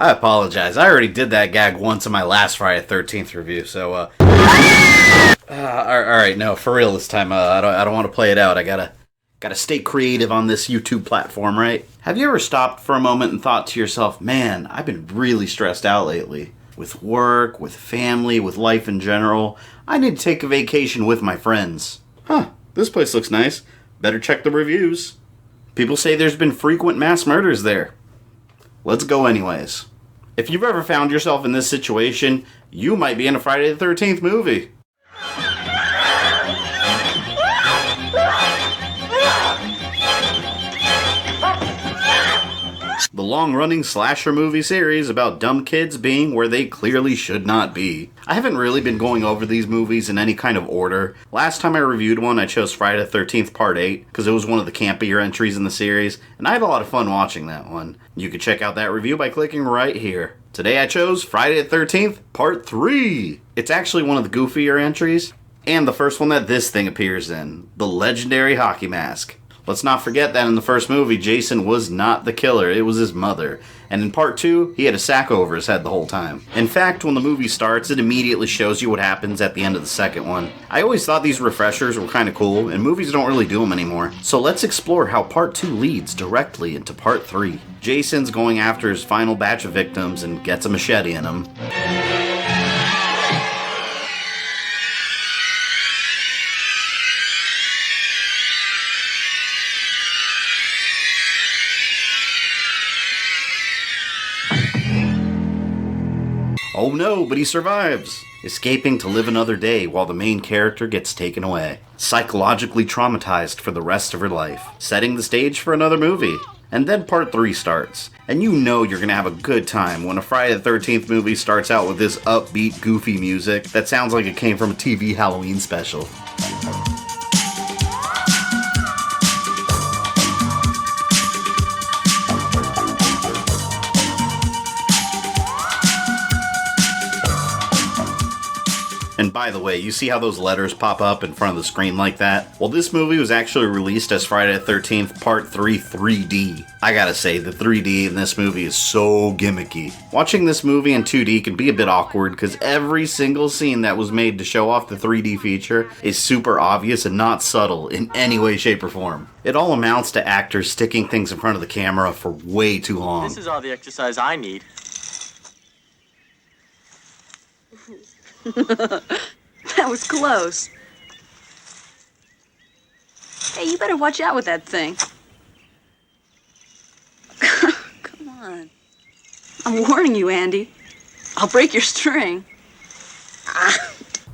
I apologize. I already did that gag once in my last Friday the 13th review, so, alright, no, for real this time, I don't want to play it out. I gotta stay creative on this YouTube platform, right? Have you ever stopped for a moment and thought to yourself, man, I've been really stressed out lately. With work, with family, with life in general. I need to take a vacation with my friends. Huh, this place looks nice. Better check the reviews. People say there's been frequent mass murders there. Let's go anyways. If you've ever found yourself in this situation, you might be in a Friday the 13th movie. The long-running slasher movie series about dumb kids being where they clearly should not be. I haven't really been going over these movies in any kind of order. Last time I reviewed one, I chose Friday the 13th Part 8, because it was one of the campier entries in the series, and I had a lot of fun watching that one. You can check out that review by clicking right here. Today I chose Friday the 13th Part 3. It's actually one of the goofier entries, and the first one that this thing appears in, the legendary hockey mask. Let's not forget that in the first movie, Jason was not the killer, it was his mother. And in part 2, he had a sack over his head the whole time. In fact, when the movie starts, it immediately shows you what happens at the end of the second one. I always thought these refreshers were kinda cool, and movies don't really do them anymore. So let's explore how part 2 leads directly into part 3. Jason's going after his final batch of victims and gets a machete in him. Oh no, but he survives! Escaping to live another day while the main character gets taken away. Psychologically traumatized for the rest of her life. Setting the stage for another movie. And then part 3 starts. And you know you're gonna have a good time when a Friday the 13th movie starts out with this upbeat, goofy music that sounds like it came from a TV Halloween special. And by the way, you see how those letters pop up in front of the screen like that? Well, this movie was actually released as Friday the 13th Part 3 3D. I gotta say, the 3D in this movie is so gimmicky. Watching this movie in 2D can be a bit awkward because every single scene that was made to show off the 3D feature is super obvious and not subtle in any way, shape, or form. It all amounts to actors sticking things in front of the camera for way too long. This is all the exercise I need. That was close. Hey, you better watch out with that thing. Come on. I'm warning you, Andy. I'll break your string.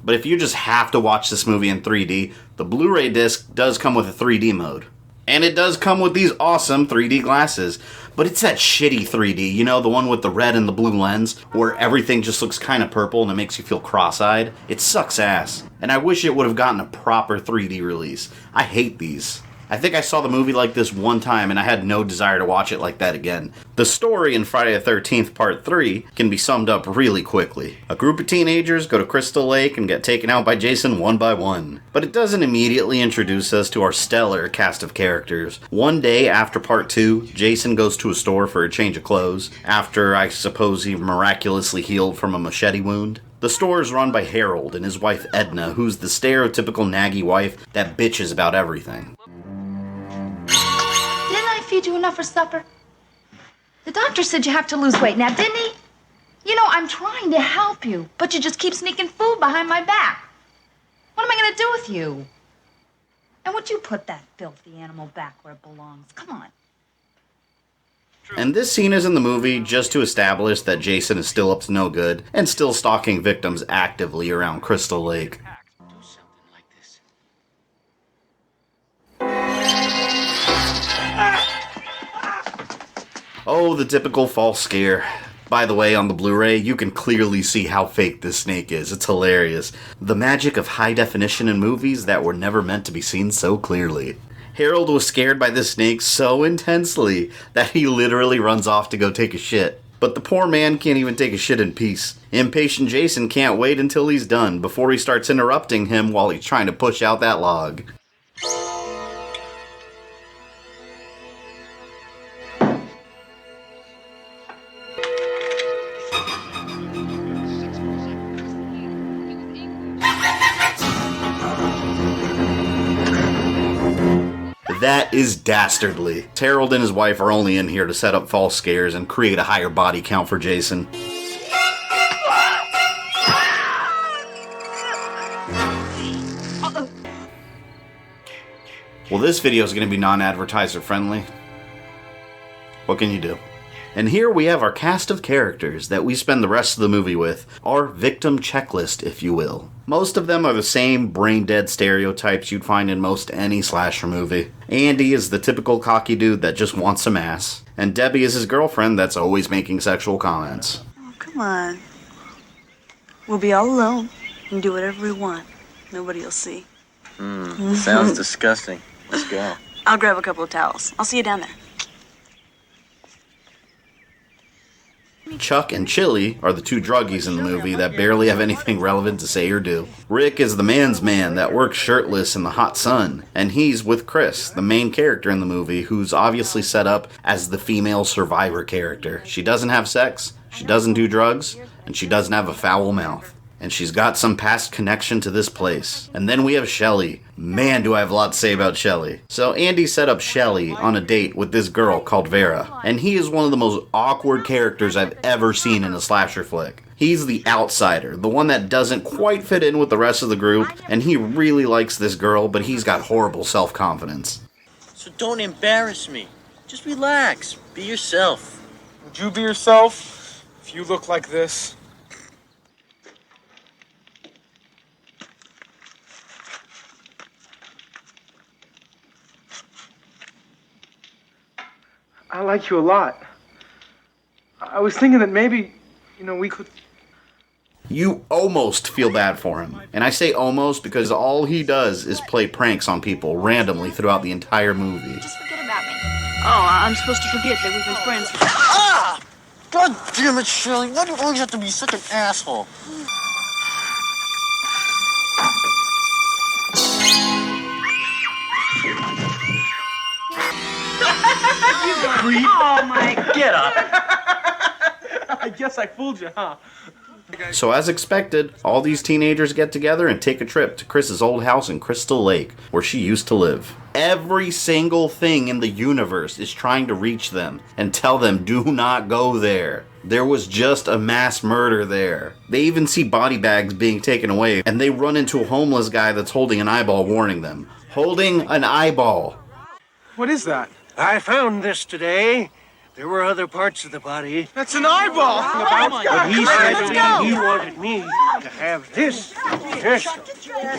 But if you just have to watch this movie in 3D, the Blu-ray disc does come with a 3D mode. And it does come with these awesome 3D glasses. But it's that shitty 3D, you know, the one with the red and the blue lens, where everything just looks kind of purple and it makes you feel cross-eyed. It sucks ass. And I wish it would have gotten a proper 3D release. I hate these. I think I saw the movie like this one time and I had no desire to watch it like that again. The story in Friday the 13th Part 3 can be summed up really quickly. A group of teenagers go to Crystal Lake and get taken out by Jason one by one. But it doesn't immediately introduce us to our stellar cast of characters. One day after Part 2, Jason goes to a store for a change of clothes, after I suppose he miraculously healed from a machete wound. The store is run by Harold and his wife Edna, who's the stereotypical naggy wife that bitches about everything. Didn't I feed you enough for supper? The doctor said you have to lose weight now, didn't he? You know, I'm trying to help you, but you just keep sneaking food behind my back. What am I going to do with you? And would you put that filthy animal back where it belongs? Come on. And this scene is in the movie just to establish that Jason is still up to no good and still stalking victims actively around Crystal Lake. Oh, the typical false scare. By the way, on the Blu-ray, you can clearly see how fake this snake is. It's hilarious. The magic of high definition in movies that were never meant to be seen so clearly. Harold was scared by this snake so intensely that he literally runs off to go take a shit. But the poor man can't even take a shit in peace. Impatient Jason can't wait until he's done before he starts interrupting him while he's trying to push out that log. That is dastardly. Harold and his wife are only in here to set up false scares and create a higher body count for Jason. Well, this video is going to be non-advertiser friendly. What can you do? And here we have our cast of characters that we spend the rest of the movie with, our victim checklist, if you will. Most of them are the same brain-dead stereotypes you'd find in most any slasher movie. Andy is the typical cocky dude that just wants some ass, and Debbie is his girlfriend that's always making sexual comments. Oh, come on. We'll be all alone and do whatever we want. Nobody will see. Sounds disgusting. Let's go. I'll grab a couple of towels. I'll see you down there. Chuck and Chili are the two druggies in the movie that barely have anything relevant to say or do. Rick is the man's man that works shirtless in the hot sun, and he's with Chris, the main character in the movie, who's obviously set up as the female survivor character. She doesn't have sex, she doesn't do drugs, and she doesn't have a foul mouth. And she's got some past connection to this place. And then we have Shelly. Man, do I have a lot to say about Shelly. So Andy set up Shelly on a date with this girl called Vera. And he is one of the most awkward characters I've ever seen in a slasher flick. He's the outsider, the one that doesn't quite fit in with the rest of the group. And he really likes this girl, but he's got horrible self-confidence. So don't embarrass me. Just relax. Be yourself. Would you be yourself if you look like this? I like you a lot. I was thinking that maybe, we could... You almost feel bad for him. And I say almost because all he does is play pranks on people randomly throughout the entire movie. Just forget about me. Oh, I'm supposed to forget that we've been friends. Ah! God damn it, Shirley. Why do you always have to be such an asshole? Oh my... Get up! I guess I fooled you, huh? So as expected, all these teenagers get together and take a trip to Chris's old house in Crystal Lake, where she used to live. Every single thing in the universe is trying to reach them and tell them do not go there. There was just a mass murder there. They even see body bags being taken away, and they run into a homeless guy that's holding an eyeball warning them. Holding an eyeball. What is that? I found this today. There were other parts of the body. That's an eyeball! But he said he wanted me to have this. Yes.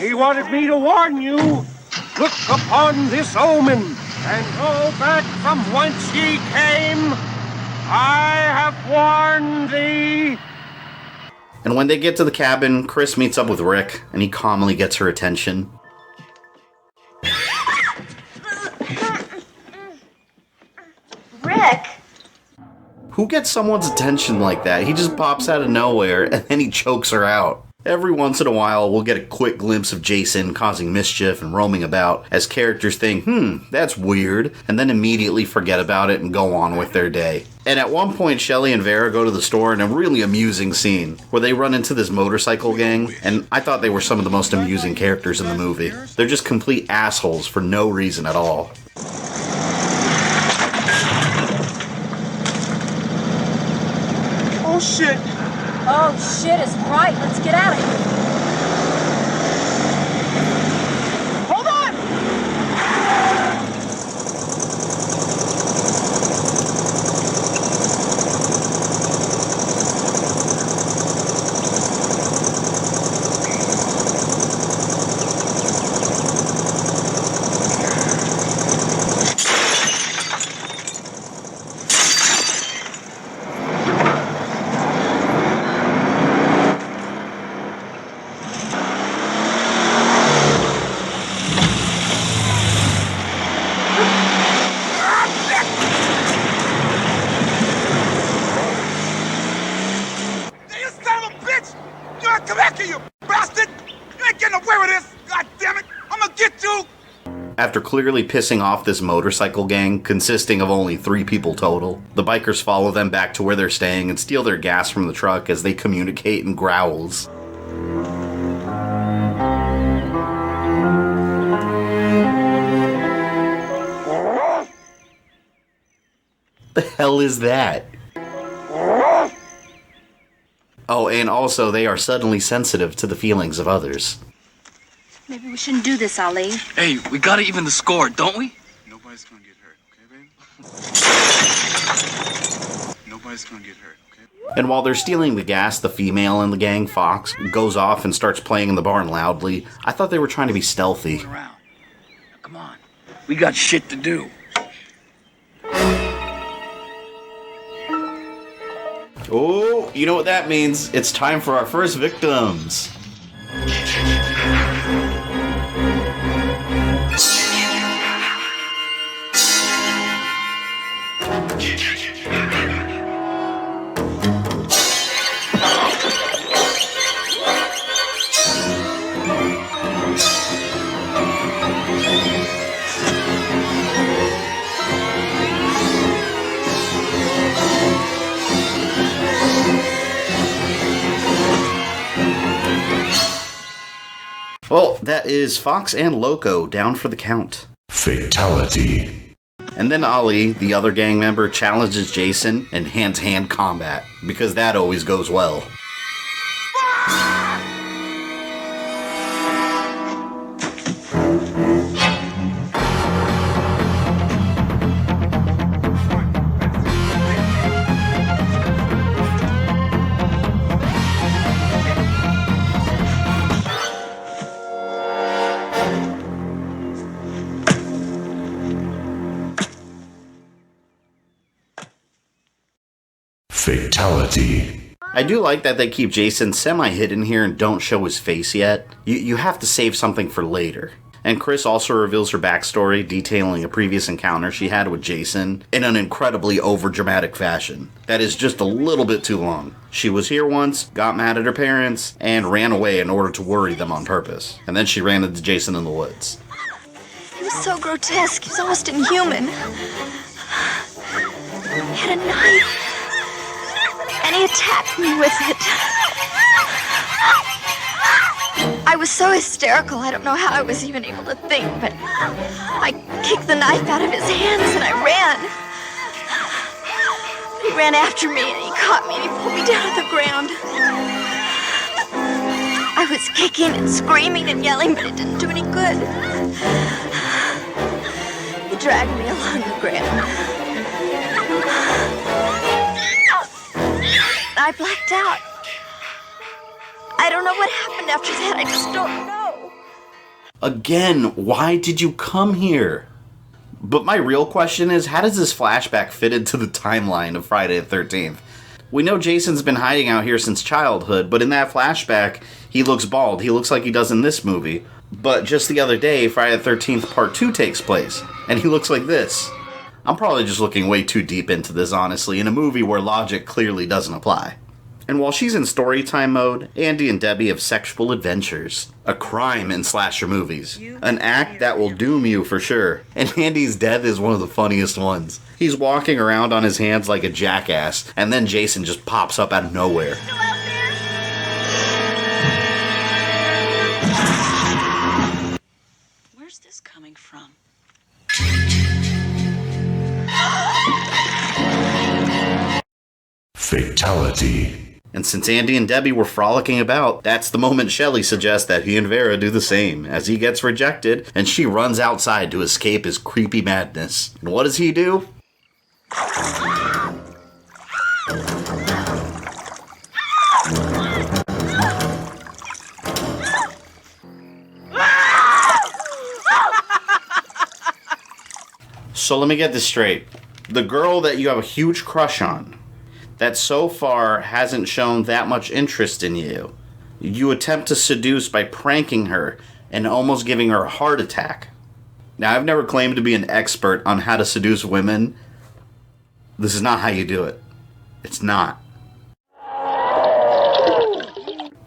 He wanted me to warn you. Look upon this omen and go back from whence ye came. I have warned thee. And when they get to the cabin, Chris meets up with Rick, and he calmly gets her attention. Rick! Who gets someone's attention like that? He just pops out of nowhere, and then he chokes her out. Every once in a while, we'll get a quick glimpse of Jason causing mischief and roaming about, as characters think, that's weird, and then immediately forget about it and go on with their day. And at one point, Shelly and Vera go to the store in a really amusing scene, where they run into this motorcycle gang, and I thought they were some of the most amusing characters in the movie. They're just complete assholes for no reason at all. Oh, shit! Oh, shit is right. Let's get out of here. Hold on! After clearly pissing off this motorcycle gang, consisting of only 3 people total, the bikers follow them back to where they're staying and steal their gas from the truck as they communicate in growls. The hell is that? Oh, and also they are suddenly sensitive to the feelings of others. Maybe we shouldn't do this, Ali. Hey, we gotta even the score, don't we? Nobody's gonna get hurt, okay, babe? Nobody's gonna get hurt, okay? And while they're stealing the gas, the female in the gang, Fox, goes off and starts playing in the barn loudly. I thought they were trying to be stealthy. Around. Now, come on. We got shit to do. Oh, you know what that means? It's time for our first victims. Well, that is Fox and Loco down for the count. Fatality. And then Ali, the other gang member, challenges Jason in hand-to-hand combat, because that always goes well. Fatality. I do like that they keep Jason semi-hidden here and don't show his face yet. You have to save something for later. And Chris also reveals her backstory, detailing a previous encounter she had with Jason in an incredibly overdramatic fashion. That is just a little bit too long. She was here once, got mad at her parents, and ran away in order to worry them on purpose. And then she ran into Jason in the woods. He was so grotesque. He was almost inhuman. He had a knife. And he attacked me with it. I was so hysterical, I don't know how I was even able to think, but I kicked the knife out of his hands and I ran. He ran after me and he caught me and he pulled me down to the ground. I was kicking and screaming and yelling, but it didn't do any good. He dragged me along the ground. I blacked out. I don't know what happened after that. I just don't know. Again, why did you come here? But my real question is, how does this flashback fit into the timeline of Friday the 13th? We know Jason's been hiding out here since childhood, but in that flashback, he looks bald. He looks like he does in this movie. But just the other day, Friday the 13th Part 2 takes place, and he looks like this. I'm probably just looking way too deep into this, honestly, in a movie where logic clearly doesn't apply. And while she's in storytime mode, Andy and Debbie have sexual adventures. A crime in slasher movies. An act that will doom you for sure. And Andy's death is one of the funniest ones. He's walking around on his hands like a jackass, and then Jason just pops up out of nowhere. Where's this coming from? Fatality. And since Andy and Debbie were frolicking about, that's the moment Shelley suggests that he and Vera do the same, as he gets rejected, and she runs outside to escape his creepy madness. And what does he do? So let me get this straight. The girl that you have a huge crush on, that so far hasn't shown that much interest in you, you attempt to seduce by pranking her and almost giving her a heart attack. Now, I've never claimed to be an expert on how to seduce women. This is not how you do it. It's not.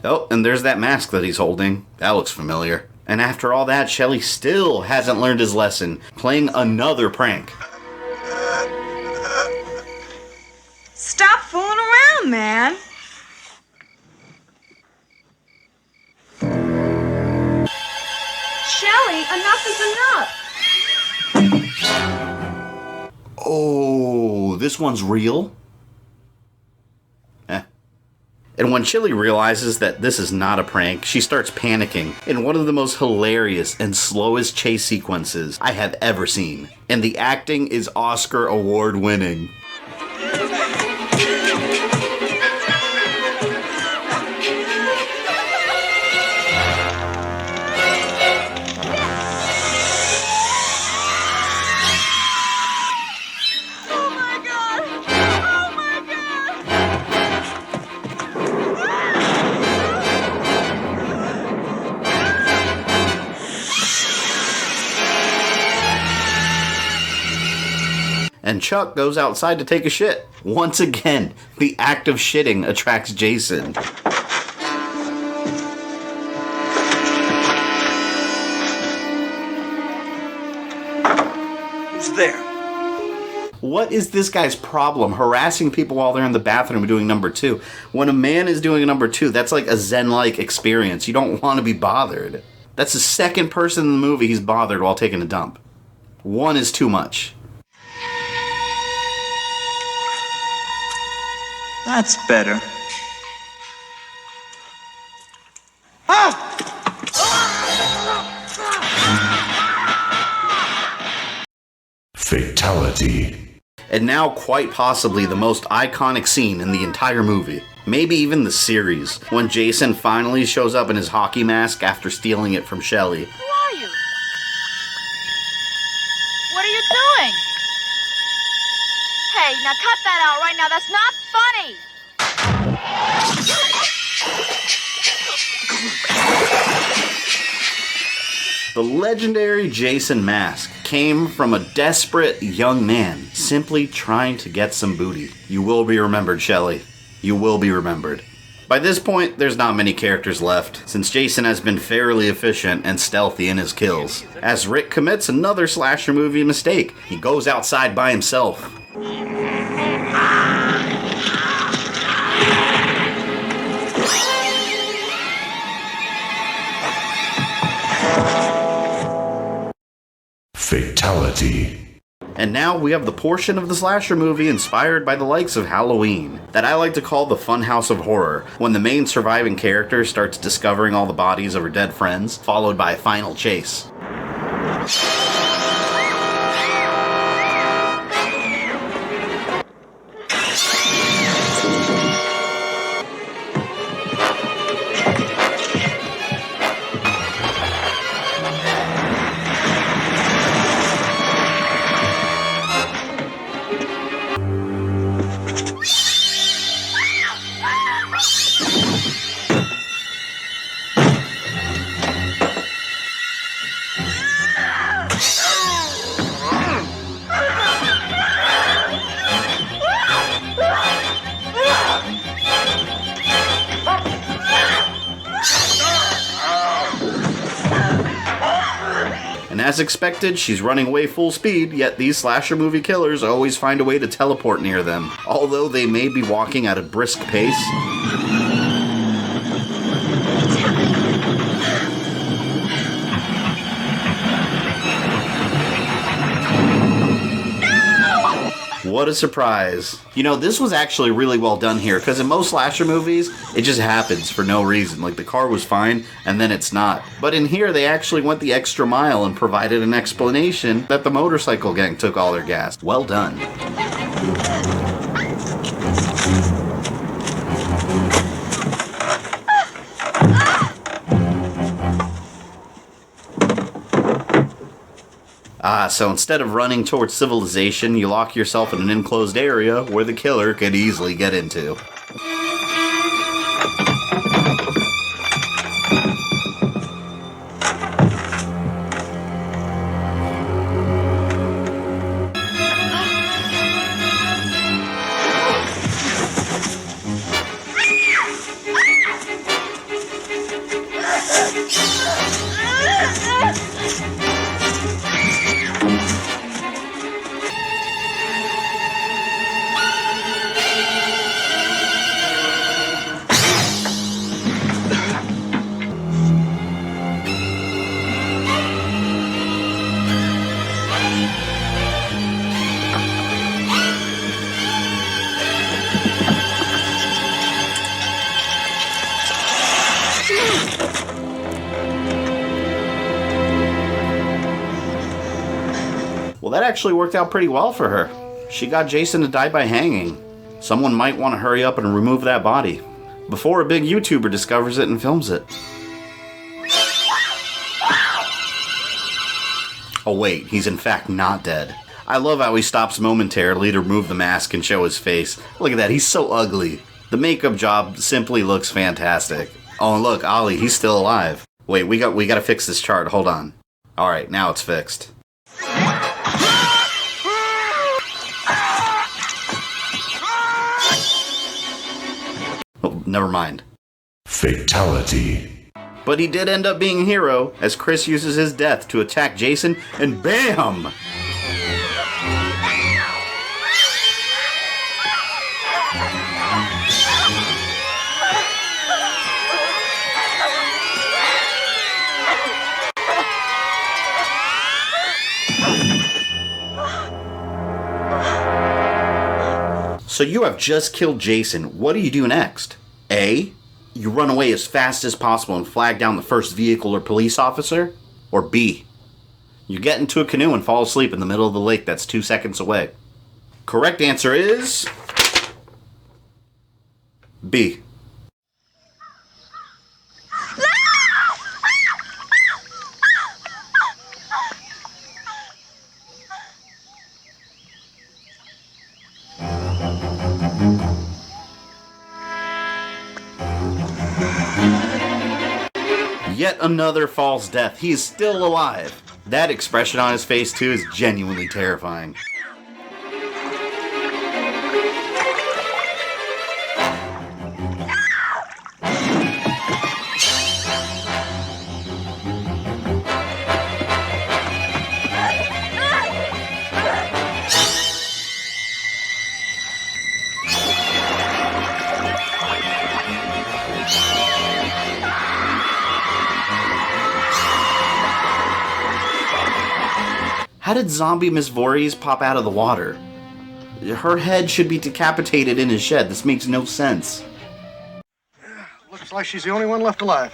Oh, and there's that mask that he's holding. That looks familiar. And after all that, Shelley still hasn't learned his lesson, playing another prank. Stop fooling around, man. Shelly, enough is enough. Oh, this one's real? And when Chili realizes that this is not a prank, she starts panicking in one of the most hilarious and slowest chase sequences I have ever seen. And the acting is Oscar award winning. And Chuck goes outside to take a shit. Once again, the act of shitting attracts Jason. Who's there? What is this guy's problem harassing people while they're in the bathroom doing number 2? When a man is doing a number 2, that's like a zen-like experience. You don't want to be bothered. That's the second person in the movie he's bothered while taking a dump. One is too much. That's better. Fatality. And now quite possibly the most iconic scene in the entire movie. Maybe even the series. When Jason finally shows up in his hockey mask after stealing it from Shelly. Who are you? What are you doing? Hey, now cut that out right now. That's not funny. The legendary Jason mask came from a desperate young man simply trying to get some booty. You will be remembered, Shelly. You will be remembered. By this point, there's not many characters left, since Jason has been fairly efficient and stealthy in his kills. As Rick commits another slasher movie mistake, he goes outside by himself. Fatality. And now we have the portion of the slasher movie inspired by the likes of Halloween, that I like to call the funhouse of horror, when the main surviving character starts discovering all the bodies of her dead friends, followed by a final chase. And as expected, she's running away full speed, yet these slasher movie killers always find a way to teleport near them, although they may be walking at a brisk pace. What a surprise. You know, this was actually really well done here, because in most slasher movies, it just happens for no reason. Like, the car was fine, and then it's not. But in here, they actually went the extra mile and provided an explanation that the motorcycle gang took all their gas. Well done. So instead of running towards civilization, you lock yourself in an enclosed area where the killer could easily get into. that actually worked out pretty well for her. She got Jason to die by hanging. Someone might want to hurry up and remove that body before a big YouTuber discovers it and films it. Oh wait, he's in fact not dead. I love how he stops momentarily to remove the mask and show his face. Look at that, he's so ugly. The makeup job simply looks fantastic. Oh, and look, Ollie, he's still alive. Wait, we gotta fix this chart, hold on. Alright, now it's fixed. Oh, never mind. Fatality. But he did end up being a hero, as Chris uses his death to attack Jason, and BAM! So you have just killed Jason. What do you do next? A, you run away as fast as possible and flag down the first vehicle or police officer? Or B, you get into a canoe and fall asleep in the middle of the lake that's 2 seconds away? Correct answer is B. Yet another false death. He is still alive. That expression on his face, too, is genuinely terrifying. How did zombie Miss Voorhees pop out of the water? Her head should be decapitated in his shed. This makes no sense. Looks like she's the only one left alive.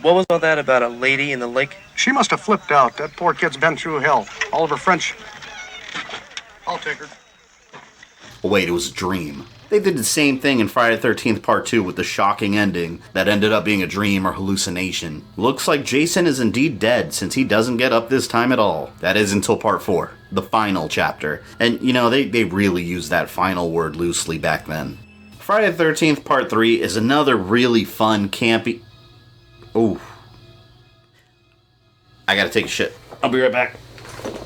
What was all that about a lady in the lake? She must have flipped out. That poor kid's been through hell. Oliver French. I'll take her. Oh, wait, it was a dream. They did the same thing in Friday the 13th Part 2 with the shocking ending that ended up being a dream or hallucination. Looks like Jason is indeed dead since he doesn't get up this time at all. That is until Part 4, the final chapter. And, you know, they really used that final word loosely back then. Friday the 13th Part 3 is another really fun, campy... Ooh. I gotta take a shit. I'll be right back.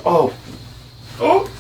Oh. Oh!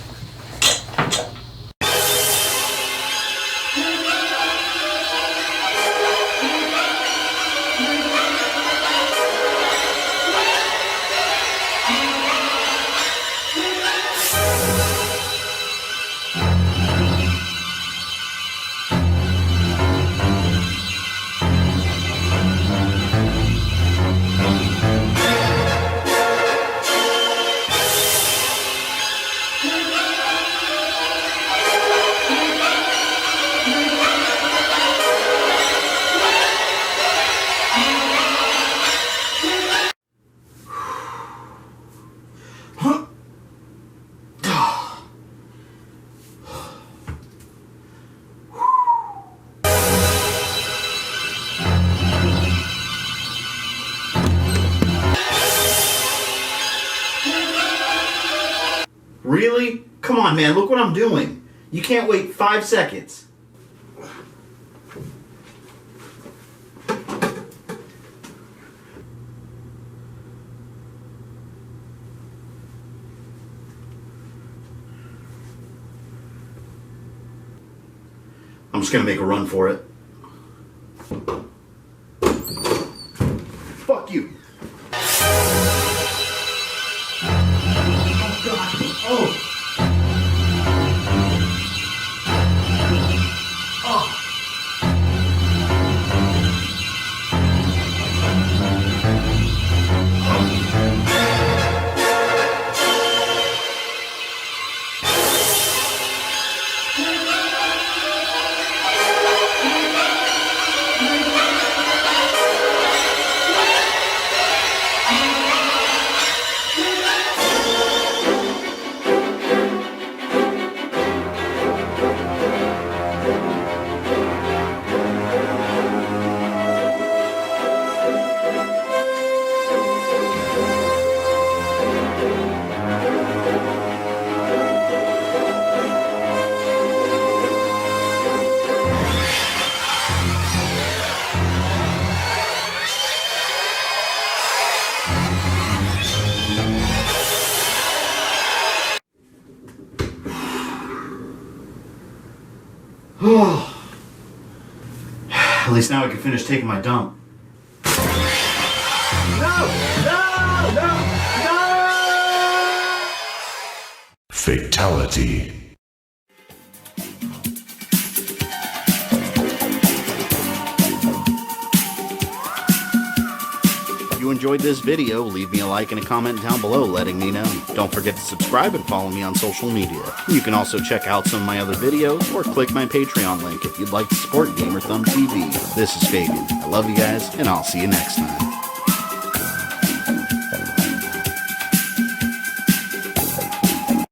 Really? Come on, man, look what I'm doing. You can't wait 5 seconds. I'm just gonna make a run for it. Fuck you. Oh, God. Oh. At least now I can finish taking my dump. Fatality. If you enjoyed this video, leave me a like and a comment down below letting me know. Don't forget to subscribe and follow me on social media. You can also check out some of my other videos or click my Patreon link if you'd like to support GamerThumbTV. This is Fabian. I love you guys, and I'll see you next time.